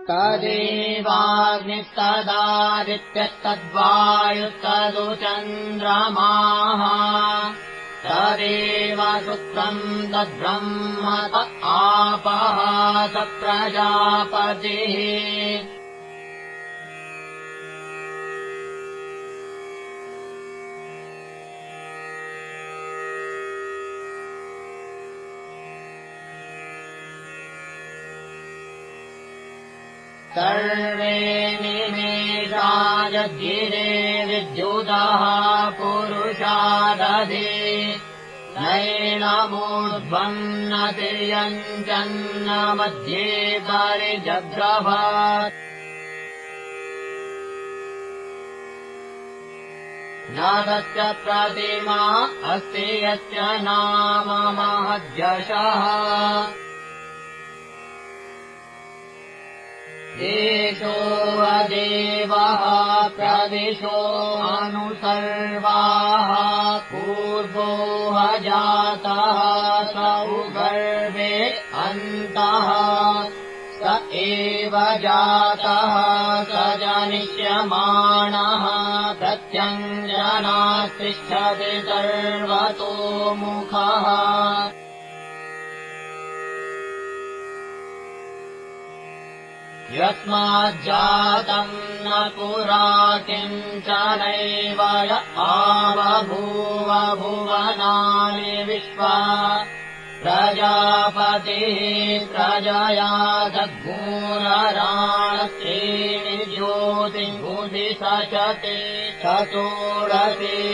तदेवाग्निस्तदादित्यस्तद्वायुस्तदु चन्द्रमाः तदेव शुक्रम् तद्ब्रह्म त आपः स प्रजापतिः सर्वे निमेषायद्गिरे विद्युतः पुरुषादधि नैनमूर्ध्वम् न तिर्यञ्चन्न मध्ये परिजग्रभत् न तस्य प्रतिमा अस्ति यस्य नाम महद्यशः देशो अदेवः प्रदिशो अनुसर्वाः पूर्वो अजातः स उगर्वे अन्तः स एव जातः स जनिष्यमाणः प्रत्यञ्जनातिष्ठति सर्वतोमुखः यस्माज्जातम् न पुरा किञ्चनैव य आवभूव भुवनानि विश्वा प्रजापतिः प्रजया दद्भूरराणस्त्रीणि ज्योतिम्भुधि सचते चतुरसि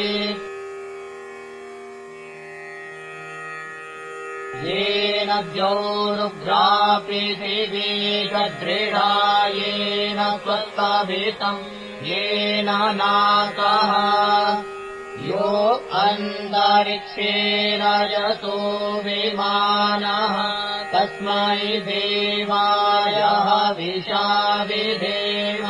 येन द्यौरुग्रा पृथिवी सदृढा येन स्वस्तभितम् येन नाकः यो अन्तरिक्षे रजतो विमानः तस्मै देवाय हविषा विधेम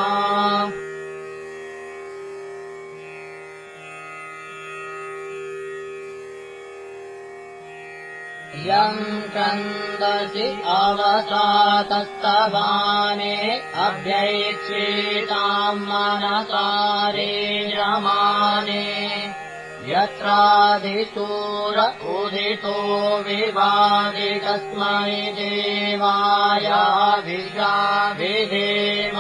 यम् क्रन्दसि अवसातस्तवाने अभ्यैक्षेताम् मनसारे रमाने यत्रादिसूर उदितो विवादि तस्मै देवाय हविषा विधेम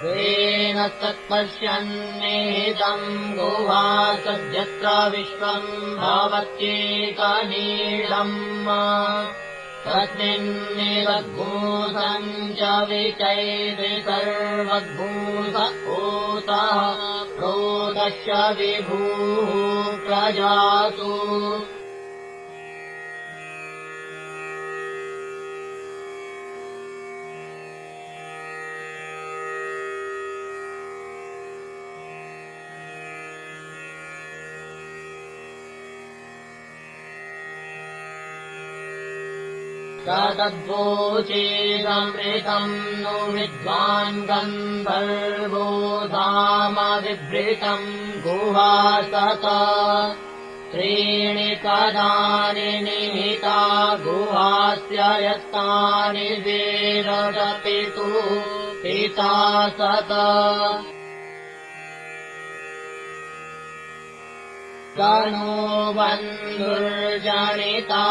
वेन तत्पश्यन्निहितम् गुहा सद्यत्र विश्वम् भवत्येकनीलम् तस्मिन्निवद्भूतम् च विचैति सर्वद्भूत ऊतः प्रोतश्च विभुः प्रजातु तदद्वोचेदमृतम् नु विद्वान् गन्धर्वो धाम विभृतम् गुहासत त्रीणि पदानि निहिता गुहास्य यत्तानि वेदपितुः पिता सत गणो बन्धुर्जनिता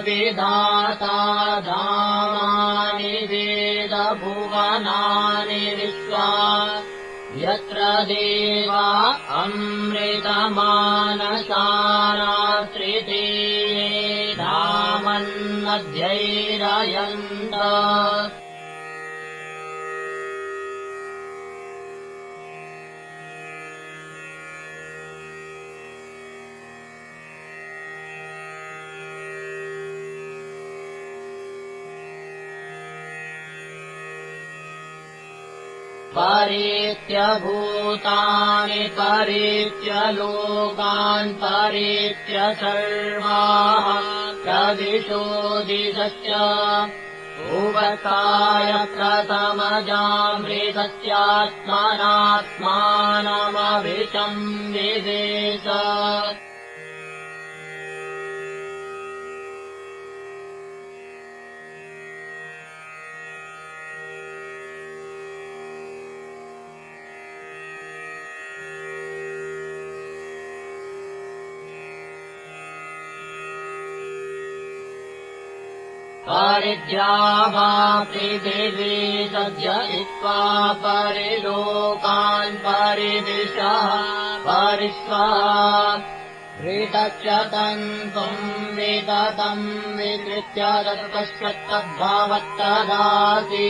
विधाता धामानि वेद भुवनानि विश्वा यत्र देवा अमृतमानसारात्रिते धामन्नध्यैरयन्त परेत्य भूतानि परेत्य लोकान् परेत्य सर्वाः प्रविशोदितश्च उवताय प्रथमजामृतस्यात्मनात्मानमभिशं विवेश परिद्यावा पृथिवी सज्जयित्वा परिलोकान् परिदिशः परिस्वाहा ऋतश्च तन्तुम् विततम् विकृत्य तत्पश्यत्तद्भवत्तदासि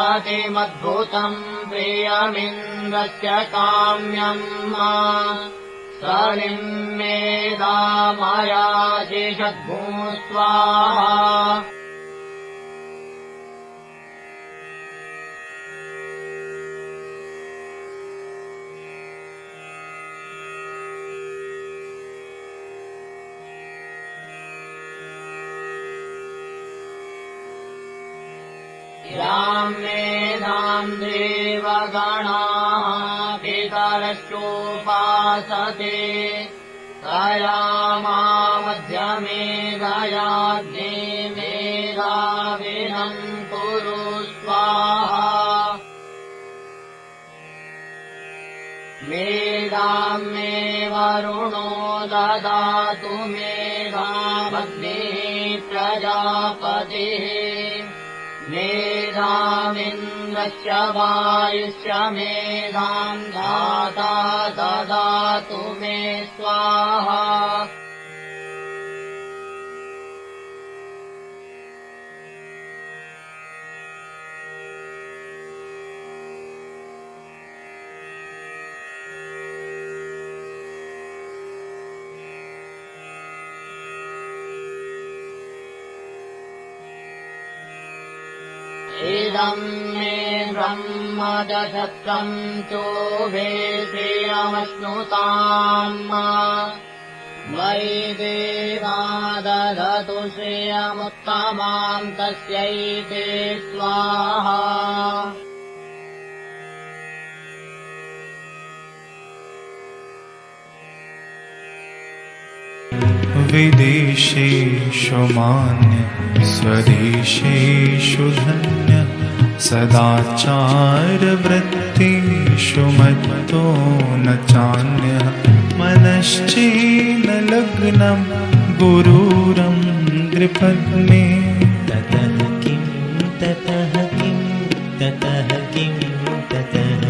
सदसत्पतिमद्भुतम् प्रियमिन्द्रस्य काम्यम् सनिम्मेदामयाशिषद्भूस्वाहा याम् मेधाम् देवगणाः पितरश्चोपासते तया मध्यमेधयाग्ने मेधाविनम् कुरु स्वाहा मेधाम् मे वरुणो ददातु मेधामग्निः प्रजापतिः मेधामिन्द्रस्य वायुश्च मेधाम् दाता ददातु मे स्वाहा इदम् मे ब्रह्मदशत्रम् चोभे श्रियमश्नुताम् वै देवा दधतु श्रियमुत्तमाम् तस्यैते स्वाहा विदेशेषु मान्य स्वदेशेषु धन्य सदाचारवृत्तिषु मत्तो न चान्यः मनश्चेन लग्नं गुरुरङ्घ्रिपद्मे ततः किं ततः किं ततः किं ततः